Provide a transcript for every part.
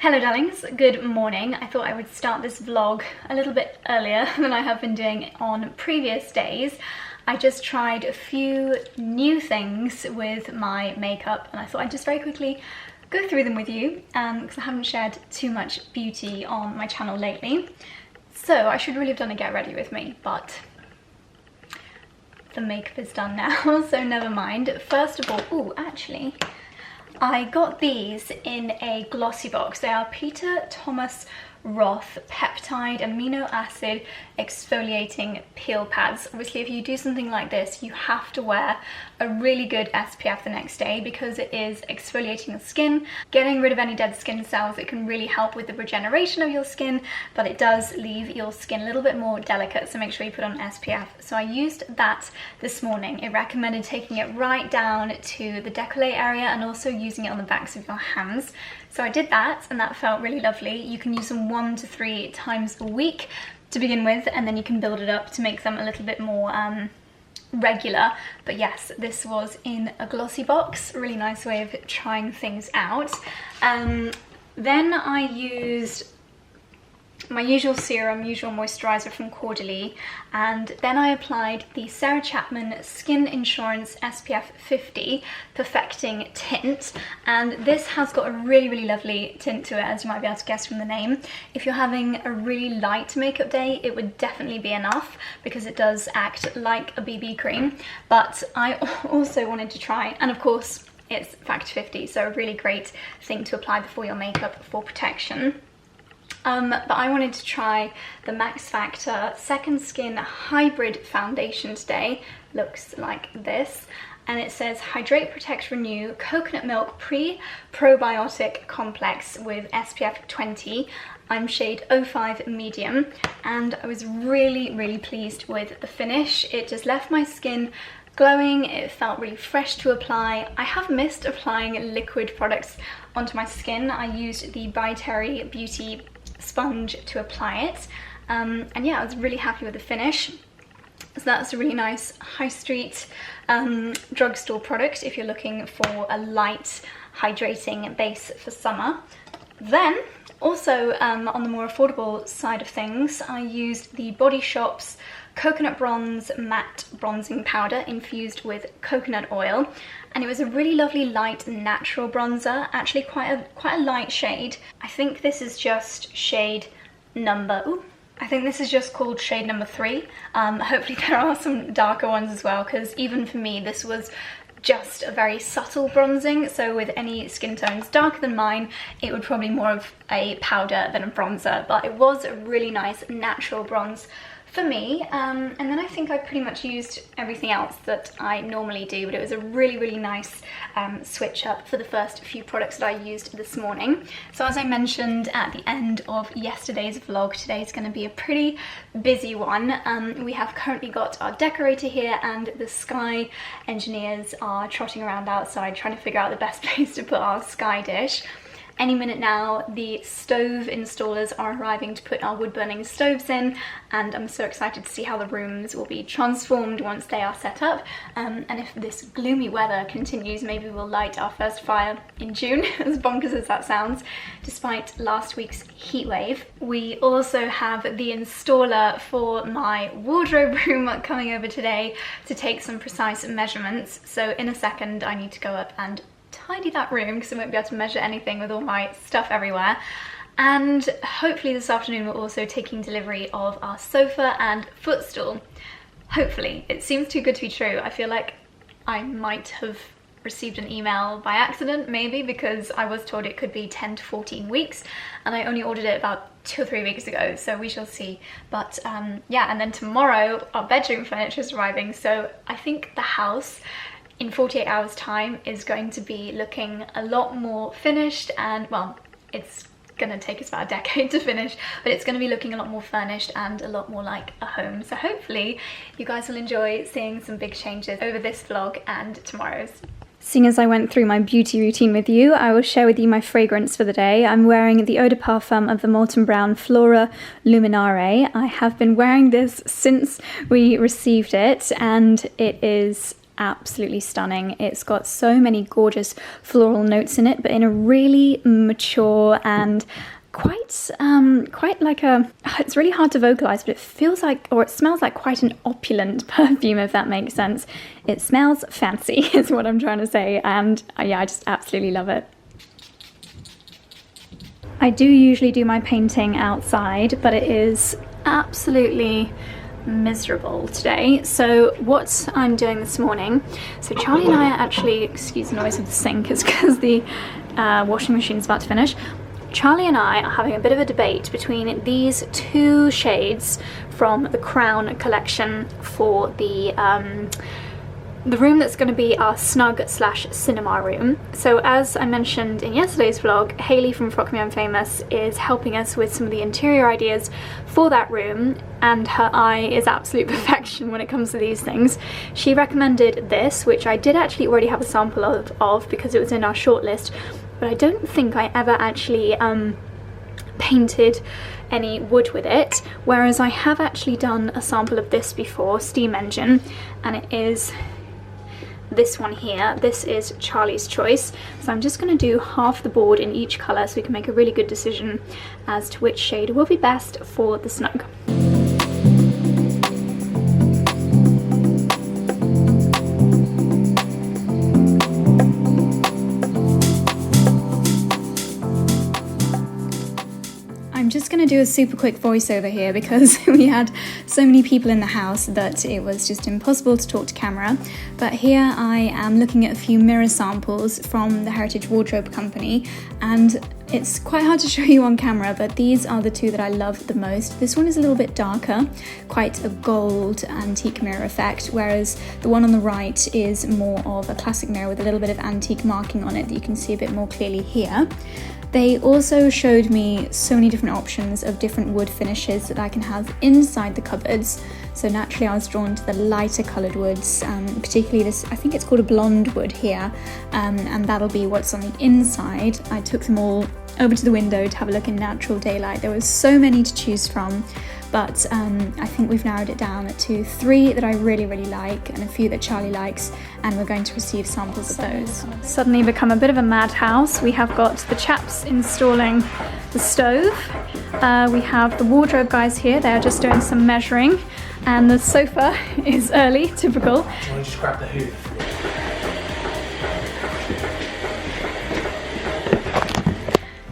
Hello darlings, good morning. I thought I would start this vlog a little bit earlier than I have been doing on previous days. I just tried a few new things with my makeup and I thought I'd just very quickly go through them with you because I haven't shared too much beauty on my channel lately. So I should really have done a get ready with me, but the makeup is done now, so never mind. First of all, actually, I got these in a glossy box. They are Peter Thomas Roth Peptide Amino Acid Exfoliating Peel Pads. Obviously, if you do something like this, you have to wear a really good SPF the next day because it is exfoliating the skin, getting rid of any dead skin cells. It can really help with the regeneration of your skin, but it does leave your skin a little bit more delicate, so make sure you put on SPF. So I used that this morning. It recommended taking it right down to the décolleté area and also using it on the backs of your hands. So I did that and that felt really lovely. You can use them 1 to 3 times a week to begin with, and then you can build it up to make them a little bit more regular. But yes, this was in a glossy box, a really nice way of trying things out. Then I used my usual serum, usual moisturizer from Caudalie, and then I applied the Sarah Chapman Skin Insurance SPF 50 Perfecting Tint, and this has got a really lovely tint to it, as you might be able to guess from the name. If you're having a really light makeup day, it would definitely be enough because it does act like a BB cream. But I also wanted to try, and of course it's Factor 50, so a really great thing to apply before your makeup for protection. But I wanted to try the Max Factor Second Skin Hybrid Foundation today. Looks like this. And it says Hydrate, Protect, Renew Coconut Milk Pre-Probiotic Complex with SPF 20. I'm shade 05 Medium. And I was really pleased with the finish. It just left my skin glowing. It felt really fresh to apply. I have missed applying liquid products onto my skin. I used the By Terry Beauty sponge to apply it, and yeah, I was really happy with the finish. So that's a really nice high street drugstore product if you're looking for a light hydrating base for summer. Then also on the more affordable side of things, I used the Body Shop's Coconut Bronze Matte Bronzing Powder infused with coconut oil, and it was a really lovely light natural bronzer, actually quite a light shade. I think this is just shade number, I think this is just called shade number 3. Hopefully there are some darker ones as well, because even for me this was just a very subtle bronzing, so with any skin tones darker than mine it would probably be more of a powder than a bronzer, but it was a really nice natural bronze for me. And then I think I pretty much used everything else that I normally do, but it was a really nice switch up for the first few products that I used this morning. So as I mentioned at the end of yesterday's vlog, today's going to be a pretty busy one. We have currently got our decorator here and the sky engineers are trotting around outside trying to figure out the best place to put our sky dish. Any minute now, the stove installers are arriving to put our wood-burning stoves in, and I'm so excited to see how the rooms will be transformed once they are set up. And if this gloomy weather continues, maybe we'll light our first fire in June, as bonkers as that sounds, despite last week's heat wave. We also have the installer for my wardrobe room coming over today to take some precise measurements. So in a second, I need to go up and tidy that room because I won't be able to measure anything with all my stuff everywhere. And hopefully this afternoon we're also taking delivery of our sofa and footstool. Hopefully. It seems too good to be true. I feel like I might have received an email by accident, maybe, because I was told it could be 10 to 14 weeks and I only ordered it about 2 or 3 weeks ago, so we shall see. But yeah, and then tomorrow our bedroom furniture is arriving, so I think the house in 48 hours time is going to be looking a lot more finished, and well, it's gonna take us about a decade to finish, but it's gonna be looking a lot more furnished and a lot more like a home. So hopefully you guys will enjoy seeing some big changes over this vlog and tomorrow's. Seeing as I went through my beauty routine with you, I will share with you my fragrance for the day. I'm wearing the Eau de Parfum of the Molton Brown Flora Luminare. I have been wearing this since we received it, and it is absolutely stunning. It's got so many gorgeous floral notes in it, but in a really mature and quite like a, it's really hard to vocalize, but it feels like, or it smells like quite an opulent perfume, if that makes sense. It smells fancy is what I'm trying to say, and yeah, I just absolutely love it. I do usually do my painting outside, but it is absolutely miserable today. So what I'm doing this morning, so Charlie and I are actually, excuse the noise of the sink, it's because the washing machine is about to finish. Charlie and I are having a bit of a debate between these two shades from the Crown collection for the room that's going to be our snug slash cinema room. So as I mentioned in yesterday's vlog, Hayley from Frock Me I'm Famous is helping us with some of the interior ideas for that room, and her eye is absolute perfection when it comes to these things. She recommended this, which I did actually already have a sample of because it was in our shortlist, but I don't think I ever actually painted any wood with it, whereas I have actually done a sample of this before, Steam Engine, and it is this one here. This is Charlie's choice, so I'm just going to do half the board in each colour so we can make a really good decision as to which shade will be best for the snug. I'm just going to do a super quick voiceover here because we had so many people in the house that it was just impossible to talk to camera. But here I am looking at a few mirror samples from the Heritage Wardrobe Company, and it's quite hard to show you on camera, but these are the two that I love the most. This one is a little bit darker, quite a gold antique mirror effect, whereas the one on the right is more of a classic mirror with a little bit of antique marking on it that you can see a bit more clearly here. They also showed me so many different options of different wood finishes that I can have inside the cupboards. So naturally I was drawn to the lighter coloured woods, particularly this, I think it's called a blonde wood here, and that'll be what's on the inside. I took them all over to the window to have a look in natural daylight. There was so many to choose from, but I think we've narrowed it down to 3 that I really like and a few that Charlie likes, and we're going to receive samples of those. Suddenly become a bit of a madhouse. We have got the chaps installing the stove. We have the wardrobe guys here. They are just doing some measuring, and the sofa is early, typical. Do you want to just grab the hoof?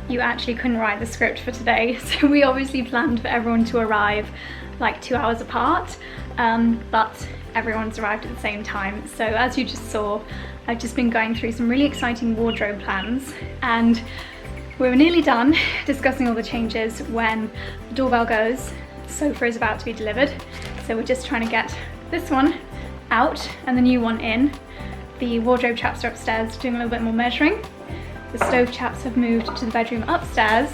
You actually couldn't write the script for today, so we obviously planned for everyone to arrive like 2 hours apart, but everyone's arrived at the same time. So as you just saw, I've just been going through some really exciting wardrobe plans, and we're nearly done discussing all the changes when the doorbell goes. The sofa is about to be delivered, so we're just trying to get this one out and the new one in. The wardrobe chaps are upstairs doing a little bit more measuring. The stove chaps have moved to the bedroom upstairs,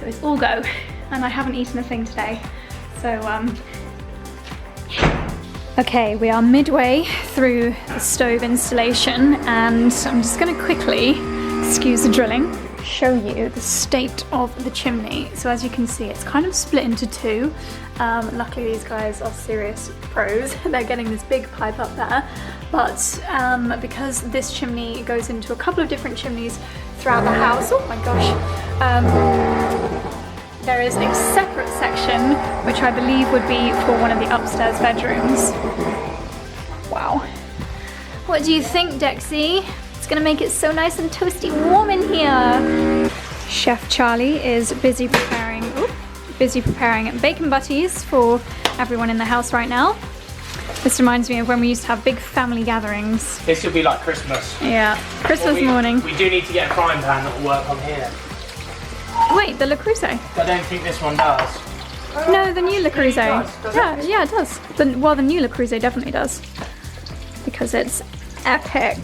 so it's all go. And I haven't eaten a thing today, so Okay, we are midway through the stove installation, and I'm just going to quickly, excuse the drilling, show you the state of the chimney. So as you can see, it's kind of split into 2. Luckily these guys are serious pros. They're getting this big pipe up there, but because this chimney goes into a couple of different chimneys throughout the house, oh my gosh, there is a separate section which I believe would be for one of the upstairs bedrooms. Wow. What do you think, Dexy? It's gonna make it so nice and toasty warm in here. Chef Charlie is busy preparing bacon butties for everyone in the house right now. This reminds me of when we used to have big family gatherings. This will be like Christmas. Yeah, Christmas morning. We do need to get a frying pan that will work on here. Wait, the Le Creuset? I don't think this one does. No, the new Le Creuset. Does it? Yeah, it does. Well, the new Le Creuset definitely does, because it's epic.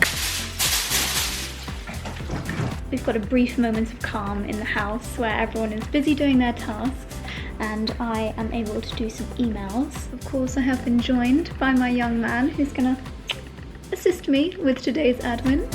We've got a brief moment of calm in the house where everyone is busy doing their tasks, and I am able to do some emails. Of course, I have been joined by my young man who's gonna assist me with today's admin.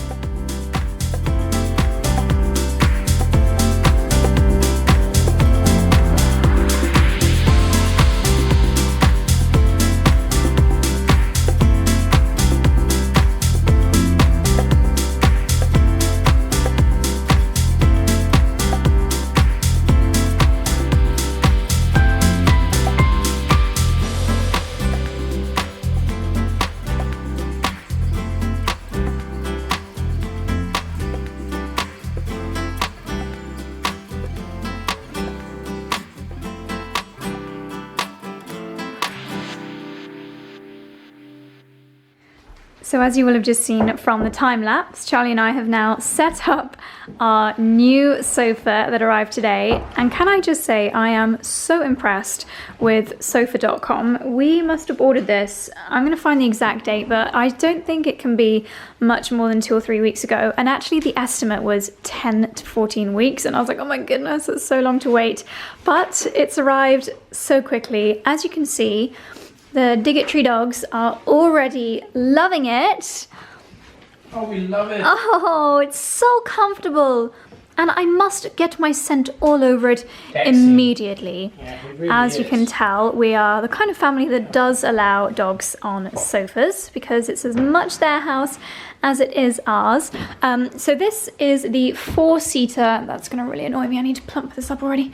So as you will have just seen from the time lapse, Charlie and I have now set up our new sofa that arrived today. And can I just say, I am so impressed with sofa.com. We must have ordered this, I'm going to find the exact date, but I don't think it can be much more than 2 or 3 weeks ago. And actually the estimate was 10 to 14 weeks. And I was like, oh my goodness, it's so long to wait. But it's arrived so quickly. As you can see, the Digitry dogs are already loving it. Oh, we love it. Oh, it's so comfortable. And I must get my scent all over it Excellent. Immediately. Yeah, it really As you is. can tell, we are the kind of family that does allow dogs on sofas because it's as much their house as it is ours. So this is the 4-seater. That's going to really annoy me. I need to plump this up already.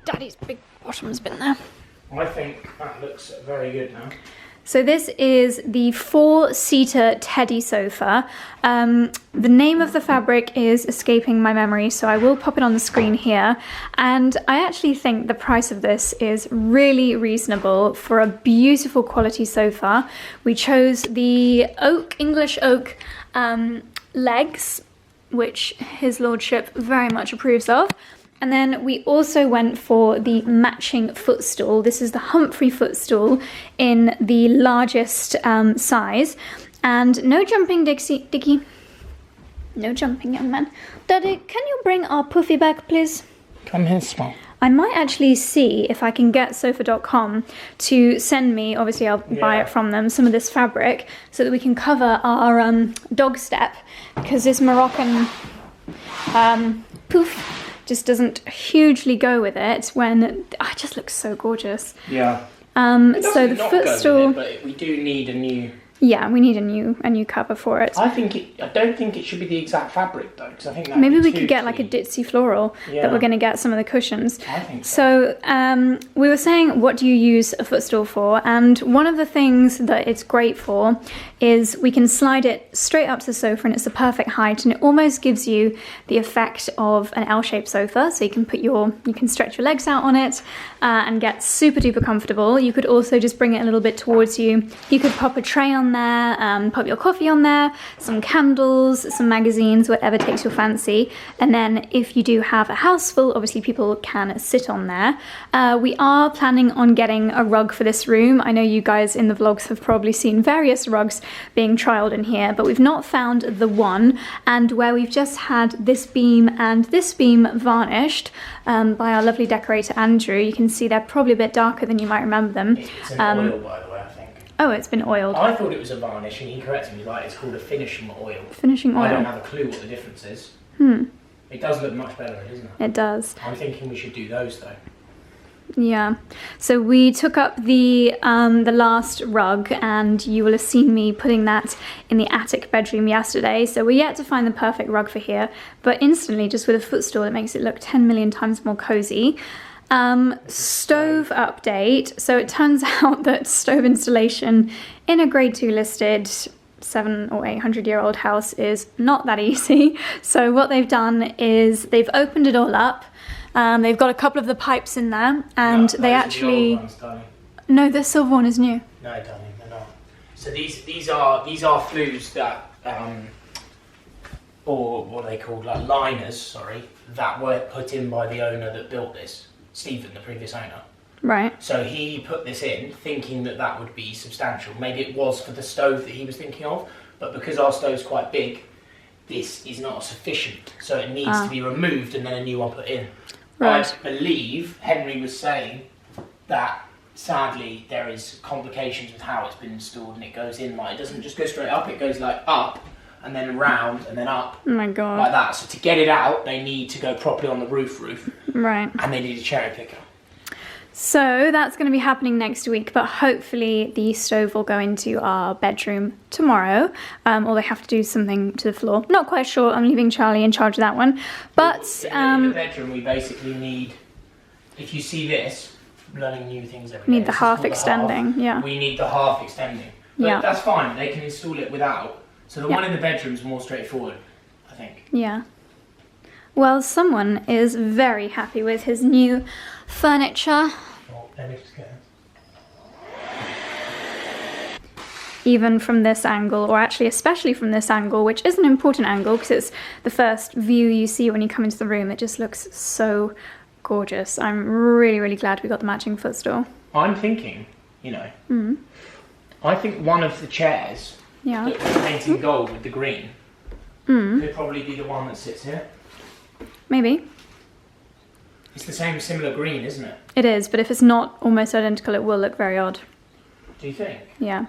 Daddy's big bottom's been there. I think that looks very good now. So this is the 4-seater teddy sofa. The name of the fabric is escaping my memory, so I will pop it on the screen here. And I actually think the price of this is really reasonable for a beautiful quality sofa. We chose the English oak legs, which his lordship very much approves of. And then we also went for the matching footstool. This is the Humphrey footstool in the largest size. And no jumping, Dickie. No jumping, young man. Daddy, can you bring our puffy back, please? Come here, Small. I might actually see if I can get sofa.com to send me, obviously I'll buy it from them, some of this fabric so that we can cover our dog step, because this Moroccan poof just doesn't hugely go with it when it just looks so gorgeous. Yeah. So the footstool, but we do need a new. Yeah, we need a new cover for it. I don't think it should be the exact fabric though, because I think that maybe we could get like a ditzy floral that we're going to get some of the cushions. I think so. So we were saying, what do you use a footstool for? And one of the things that it's great for is we can slide it straight up to the sofa and it's the perfect height, and it almost gives you the effect of an L-shaped sofa. So you can stretch your legs out on it and get super duper comfortable. You could also just bring it a little bit towards you. You could pop a tray on there, pop your coffee on there, some candles, some magazines, whatever takes your fancy. And then if you do have a house full, obviously people can sit on there. We are planning on getting a rug for this room. I know you guys in the vlogs have probably seen various rugs being trialed in here, but we've not found the one. And where we've just had this beam and this beam varnished by our lovely decorator Andrew, you can see they're probably a bit darker than you might remember them. It's an oil, by the way, I think. Oh, it's been oiled. I thought it was a varnish, and he corrected me, like it's called a finishing oil. Finishing oil. I don't have a clue what the difference is. It does look much better, doesn't it? It does. I'm thinking we should do those though. Yeah. So we took up the last rug, and you will have seen me putting that in the attic bedroom yesterday. So we're yet to find the perfect rug for here, but instantly, just with a footstool, it makes it look 10 million times more cozy. Stove update. So it turns out that stove installation in a grade 2 listed 700 or 800 year old house is not that easy. So what they've done is they've opened it all up. They've got a couple of the pipes in there, and they actually. The old ones, darling. No, the silver one is new. No, darling, they're not. So these are flues that or what are they called, like liners, sorry, that were put in by the owner that built this, Stephen, the previous owner. Right. So he put this in thinking that that would be substantial. Maybe it was for the stove that he was thinking of, but because our stove's quite big, this is not sufficient. So it needs to be removed and then a new one put in. Right. I believe Henry was saying that sadly there is complications with how it's been installed, and it goes in like, it doesn't just go straight up, it goes like up and then round and then up. Oh my god. Like that. So to get it out, they need to go properly on the roof. Right. And they need a cherry picker. So that's going to be happening next week, but hopefully the stove will go into our bedroom tomorrow, or they have to do something to the floor. Not quite sure. I'm leaving Charlie in charge of that one. But in the bedroom, we basically need, if you see this, learning new things every day. Need the half extending, yeah. We need the half extending. But that's fine. They can install it without. So the one in the bedroom is more straightforward, I think. Yeah. Well, someone is very happy with his new furniture. Oh, let me just get it. even from this angle, or actually especially from this angle, which is an important angle because it's the first view you see when you come into the room. It just looks so gorgeous. I'm really, really glad we got the matching footstool. I'm thinking, you know, I think one of the chairs that was painted gold with the green could probably be the one that sits here. Maybe. It's the same similar green, isn't it? It is, but if it's not almost identical, it will look very odd. Do you think? Yeah.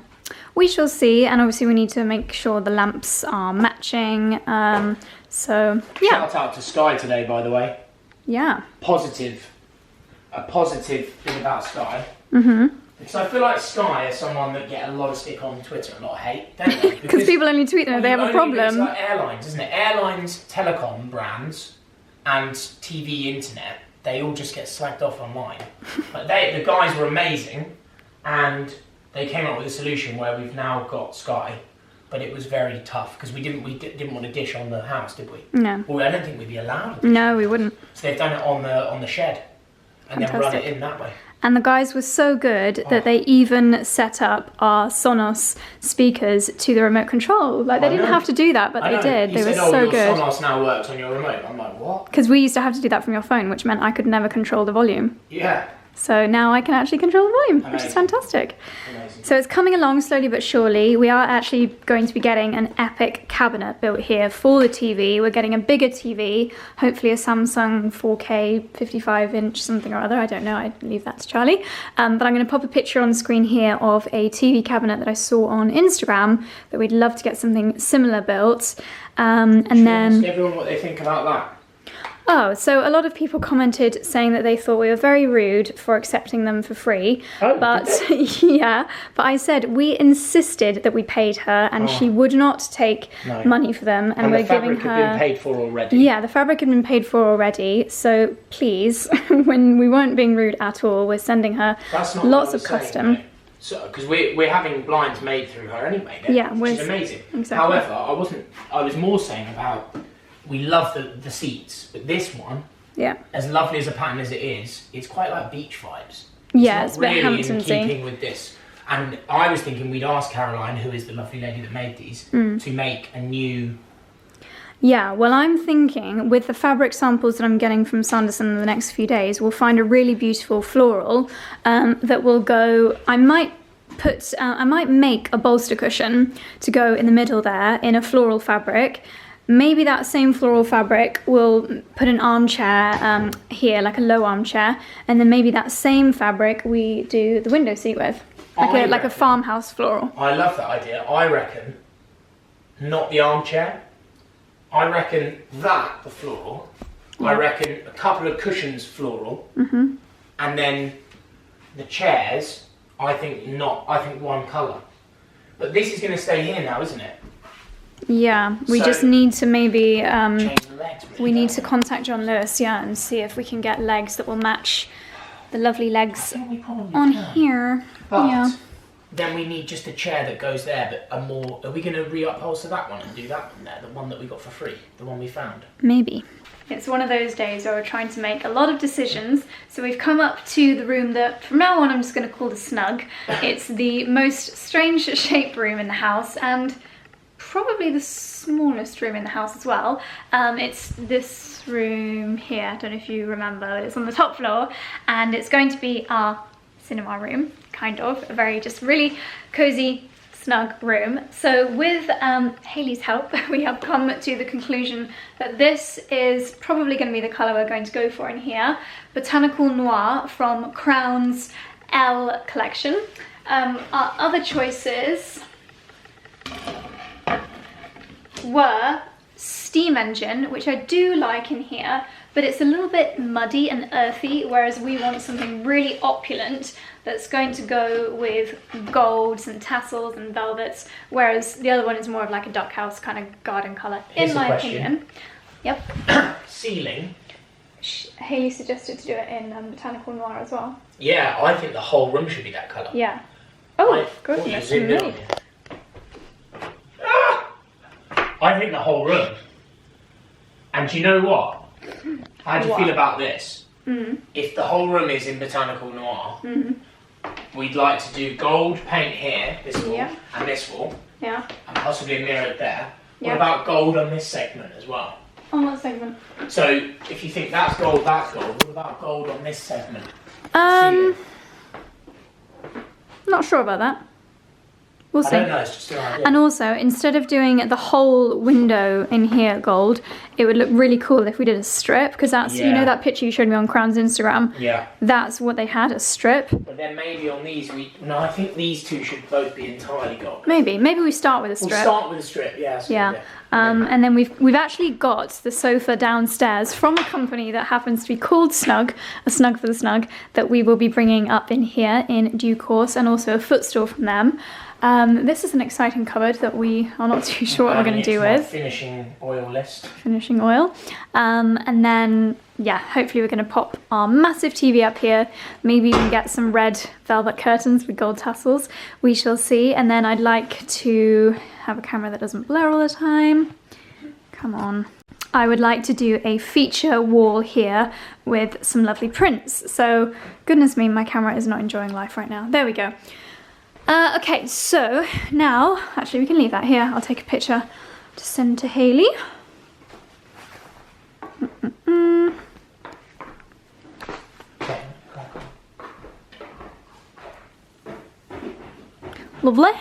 We shall see, and obviously we need to make sure the lamps are matching. So, yeah. Shout out to Sky today, by the way. Yeah. A positive thing about Sky. Because I feel like Sky is someone that get a lot of stick on Twitter, a lot of hate, don't they? Because people only tweet them if they have a problem. It's like airlines, isn't it? Airlines, telecom brands, and TV, internet, they all just get slagged off online. But the guys were amazing, and they came up with a solution where we've now got Sky, but it was very tough because we didn't want to dish on the house, did we? No. Well, I don't think we'd be allowed. No, we wouldn't. So they've done it on the shed, and then run it in that way. And the guys were so good that they even set up our Sonos speakers to the remote control. Like, they didn't have to do that, but they did. They were so good. Sonos now works on your remote. I'm like, what? Because we used to have to do that from your phone, which meant I could never control the volume. Yeah. So now I can actually control the volume, which is fantastic. Amazing. So it's coming along slowly but surely. We are actually going to be getting an epic cabinet built here for the TV. We're getting a bigger TV, hopefully a Samsung 4K 55-inch something or other. I don't know, I leave that to Charlie. But I'm going to pop a picture on the screen here of a TV cabinet that I saw on Instagram that we'd love to get something similar built. And then... Ask everyone what they think about that. Oh, so a lot of people commented saying that they thought we were very rude for accepting them for free. Oh, but yeah, but I said we insisted that we paid her, and she would not take money for them, and we're giving her. The fabric had been paid for already. Yeah, the fabric had been paid for already. So please, when we weren't being rude at all, we're sending her lots of custom. So, because we're having blinds made through her anyway. Yeah, which is amazing. Exactly. However, I was more saying about. We love the seats, but this one, as lovely as a pattern as it is, it's quite like beach vibes. It's not really a bit in keeping with this. And I was thinking we'd ask Caroline, who is the lovely lady that made these, to make a new... Yeah, well, I'm thinking with the fabric samples that I'm getting from Sanderson in the next few days, we'll find a really beautiful floral that will go... I might make a bolster cushion to go in the middle there in a floral fabric. Maybe that same floral fabric will put an armchair here, like a low armchair, and then maybe that same fabric we do the window seat with, like a farmhouse floral. I love that idea. I reckon, not the armchair. I reckon that the floral. Yeah. I reckon a couple of cushions floral, and then the chairs. I think one colour. But this is going to stay here now, isn't it? Yeah, we just need to maybe, change the legs, really, we need to contact John Lewis, and see if we can get legs that will match the lovely legs on here. But then we need just a chair that goes there, but are we going to reupholster that one and do that one there, the one that we got for free, the one we found? Maybe. It's one of those days where we're trying to make a lot of decisions, so we've come up to the room that from now on I'm just going to call the snug. It's the most strange shaped room in the house, and probably the smallest room in the house as well. It's this room here, I don't know if you remember, but it's on the top floor, and it's going to be our cinema room, kind of, a very just really cozy, snug room. So with Hayley's help, we have come to the conclusion that this is probably going to be the colour we're going to go for in here. Botanical Noir from Crown's L collection. Our other choices were Steam Engine, which I do like in here, but it's a little bit muddy and earthy, whereas we want something really opulent that's going to go with golds and tassels and velvets, whereas the other one is more of like a duck house kind of garden colour, in my opinion. Yep. Ceiling. Hayley suggested to do it in Botanical Noir as well. Yeah, I think the whole room should be that colour. Yeah. Oh, goodness me. I think the whole room. And do you know what? How do you feel about this? If the whole room is in Botanical Noir, we'd like to do gold paint here, this wall, Yeah. and this wall, Yeah. and possibly a mirror there. Yeah. What about gold on this segment as well? On what segment? So if you think that's gold, what about gold on this segment? Not sure about that. We'll see. I don't know, it's just an idea. And also, instead of doing the whole window in here gold, it would look really cool if we did a strip, because that's, you know that picture you showed me on Crown's Instagram? Yeah. That's what they had, a strip. But then maybe on these, no, I think these two should both be entirely gold. Maybe we start with a strip. We'll start with a strip, yeah. Yeah. And then we've actually got the sofa downstairs from a company that happens to be called Snug, a Snug for the Snug, that we will be bringing up in here in due course, and also a footstool from them. This is an exciting cupboard that we are not too sure what we're going to do with. Finishing oil list. Finishing oil. And then, yeah, hopefully we're going to pop our massive TV up here. Maybe even get some red velvet curtains with gold tassels. We shall see. And then I'd like to have a camera that doesn't blur all the time. Come on. I would like to do a feature wall here with some lovely prints. So, goodness me, my camera is not enjoying life right now. There we go. Okay, so now, actually we can leave that here. I'll take a picture to send to Hayley. Lovely.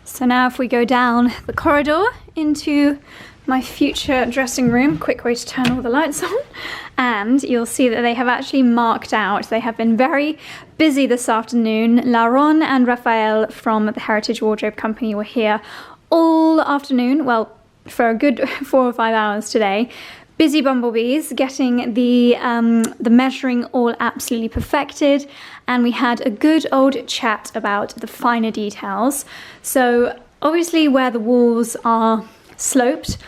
So now if we go down the corridor into my future dressing room, quick way to turn all the lights on, and you'll see that they have actually marked out, they have been very busy this afternoon. Laron and Raphael from the Heritage Wardrobe Company were here all afternoon, well, for a good 4 or 5 hours today. Busy bumblebees, getting the measuring all absolutely perfected, and we had a good old chat about the finer details. So obviously where the walls are sloped,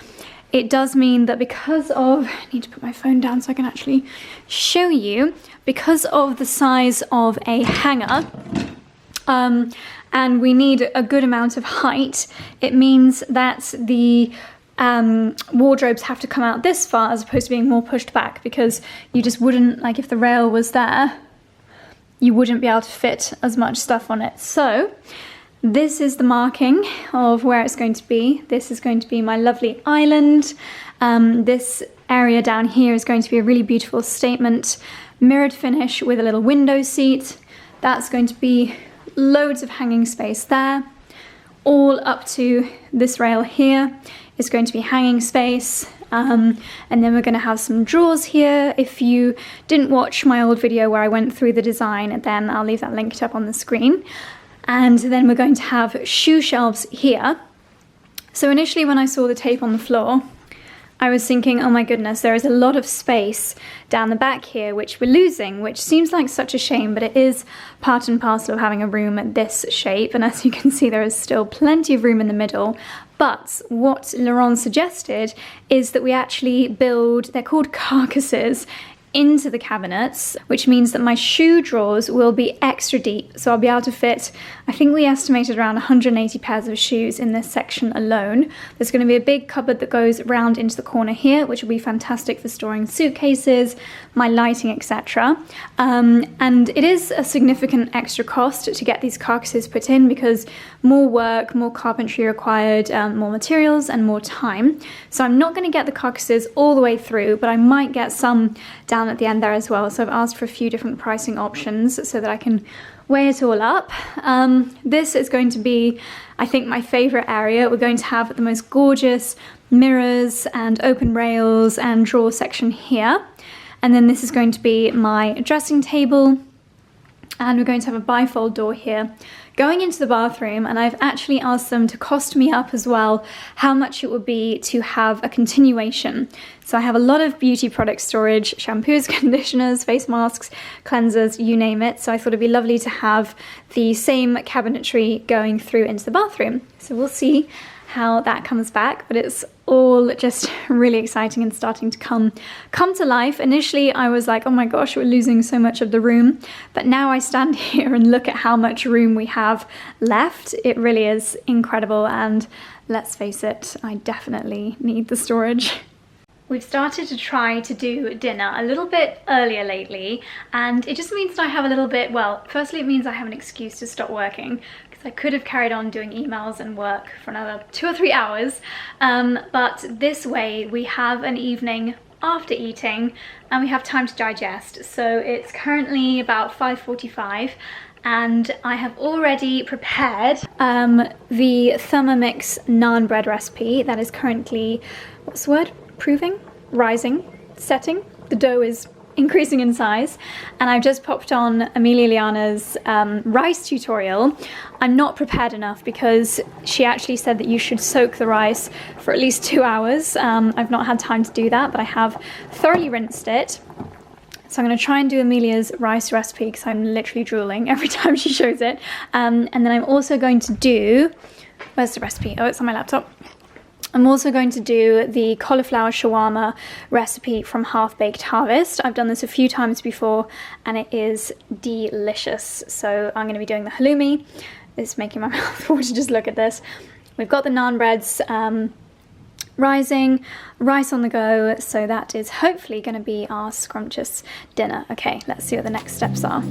it does mean that because of, I need to put my phone down so I can actually show you, because of the size of a hanger, and we need a good amount of height, it means that the wardrobes have to come out this far as opposed to being more pushed back, because you just wouldn't, like if the rail was there, you wouldn't be able to fit as much stuff on it. So this is the marking of where it's going to be. This is going to be my lovely island. This area down here is going to be a really beautiful statement mirrored finish with a little window seat. That's going to be loads of hanging space there. All up to this rail here is going to be hanging space. And then we're going to have some drawers here. If you didn't watch my old video where I went through the design, then I'll leave that linked up on the screen. And then we're going to have shoe shelves here. So initially when I saw the tape on the floor, I was thinking, oh my goodness, there is a lot of space down the back here which we're losing, which seems like such a shame, but it is part and parcel of having a room this shape. And as you can see, there is still plenty of room in the middle. But what Laurent suggested is that we actually build, they're called carcasses, into the cabinets, which means that my shoe drawers will be extra deep. So I'll be able to fit, I think we estimated around 180 pairs of shoes in this section alone. There's going to be a big cupboard that goes round into the corner here, which will be fantastic for storing suitcases, my lighting, etc. And it is a significant extra cost to get these carcasses put in, because more work, more carpentry required, more materials and more time. So I'm not going to get the carcasses all the way through, but I might get some down at the end there as well. So I've asked for a few different pricing options so that I can weigh it all up. This is going to be, I think, my favorite area. We're going to have the most gorgeous mirrors and open rails and drawer section here. And then this is going to be my dressing table. And we're going to have a bifold door here going into the bathroom, and I've actually asked them to cost me up as well how much it would be to have a continuation. So I have a lot of beauty product storage, shampoos, conditioners, face masks, cleansers, you name it. So I thought it'd be lovely to have the same cabinetry going through into the bathroom. So we'll see how that comes back, but it's all just really exciting and starting to come to life. Initially I was like, oh my gosh, we're losing so much of the room, but now I stand here and look at how much room we have left. It really is incredible, and let's face it, I definitely need the storage. We've started to try to do dinner a little bit earlier lately, and it just means that I have a little bit, well, firstly it means I have an excuse to stop working, because I could have carried on doing emails and work for another 2 or 3 hours, but this way we have an evening after eating and we have time to digest. So it's currently about 5:45 and I have already prepared the Thermomix naan bread recipe that is currently, what's the word? Proving? Rising? Setting? The dough is increasing in size, and I've just popped on Amelia Liana's rice tutorial. I'm not prepared enough because she actually said that you should soak the rice for at least 2 hours. I've not had time to do that, but I have thoroughly rinsed it. So I'm going to try and do Amelia's rice recipe because I'm literally drooling every time she shows it. And then I'm also going to do, where's the recipe? Oh, it's on my laptop. I'm also going to do the cauliflower shawarma recipe from Half Baked Harvest. I've done this a few times before and it is delicious. So I'm going to be doing the halloumi. It's making my mouth water just look at this. We've got the naan breads rising, rice on the go, so that is hopefully going to be our scrumptious dinner. Okay, let's see what the next steps are.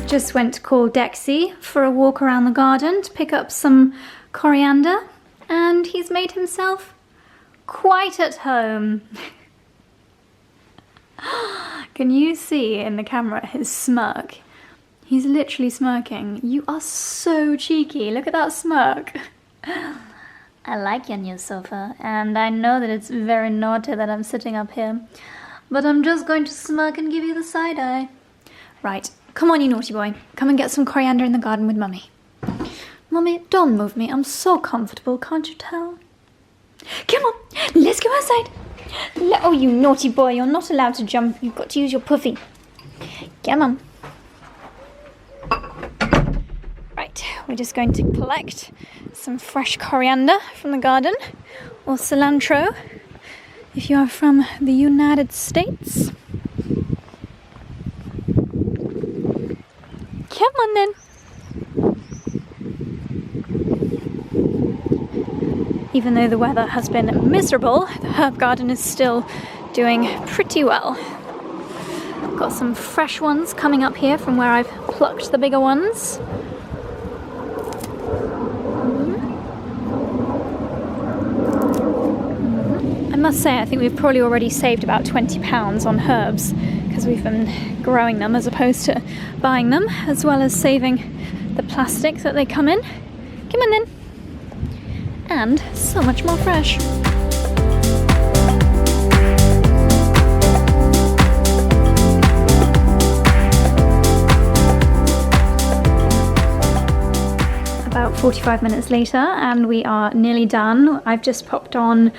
Just went to call Dexy for a walk around the garden to pick up some coriander, and he's made himself quite at home. Can you see in the camera his smirk? He's literally smirking. You are so cheeky, look at that smirk. I like your new sofa, and I know that it's very naughty that I'm sitting up here, but I'm just going to smirk and give you the side eye. Right. Come on, you naughty boy. Come and get some coriander in the garden with Mummy. Mummy, don't move me. I'm so comfortable, can't you tell? Come on, let's go outside. Oh, you naughty boy. You're not allowed to jump. You've got to use your puffy. Come on. Right, we're just going to collect some fresh coriander from the garden, or cilantro, if you are from the United States. Come on then. Even though the weather has been miserable, the herb garden is still doing pretty well. Got some fresh ones coming up here from where I've plucked the bigger ones. I must say, I think we've probably already saved about £20 on herbs because we've been growing them as opposed to buying them, as well as saving the plastic that they come in. Come on then. And so much more fresh. About 45 minutes later and we are nearly done. I've just popped on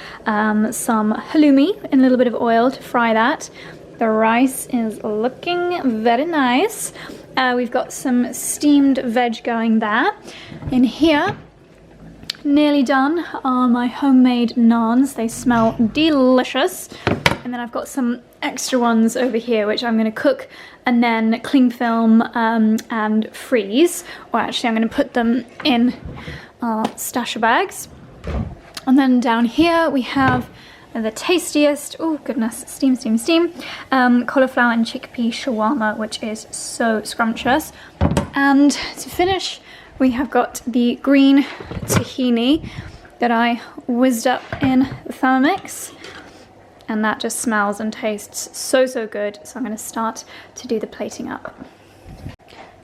some halloumi in a little bit of oil to fry that. The rice is looking very nice. We've got some steamed veg going there. In here, nearly done, are my homemade naans. They smell delicious. And then I've got some extra ones over here, which I'm going to cook and then cling film and freeze. Or actually, I'm going to put them in our stasher bags. And then down here we have the tastiest, oh goodness, steam, cauliflower and chickpea shawarma, which is so scrumptious. And to finish, we have got the green tahini that I whizzed up in the Thermomix. And that just smells and tastes so, so good. So I'm going to start to do the plating up.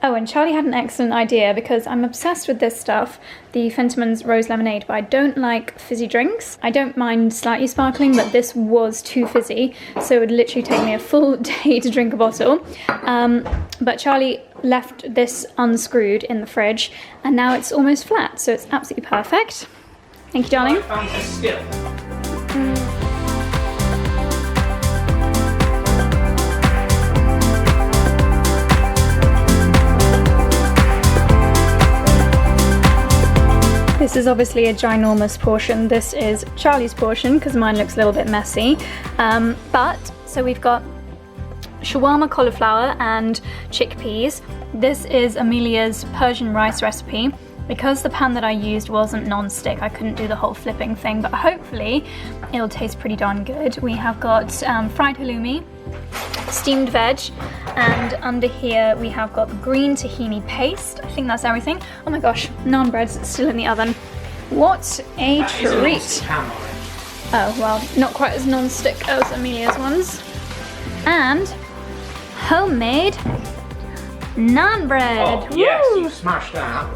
Oh, and Charlie had an excellent idea because I'm obsessed with this stuff, the Fentimans Rose Lemonade, but I don't like fizzy drinks. I don't mind slightly sparkling, but this was too fizzy, so it would literally take me a full day to drink a bottle. But Charlie left this unscrewed in the fridge, and now it's almost flat, so it's absolutely perfect. Thank you, darling. I found a skill. This is obviously a ginormous portion. This is Charlie's portion because mine looks a little bit messy. So we've got shawarma cauliflower and chickpeas. This is Amelia's Persian rice recipe. Because the pan that I used wasn't non-stick, I couldn't do the whole flipping thing, but hopefully it'll taste pretty darn good. We have got fried halloumi, steamed veg, and under here we have got green tahini paste. I think that's everything. Oh my gosh, naan bread's still in the oven. What a treat. Oh, well, not quite as non-stick as Amelia's ones. And homemade naan bread. Oh, yes, you smashed that.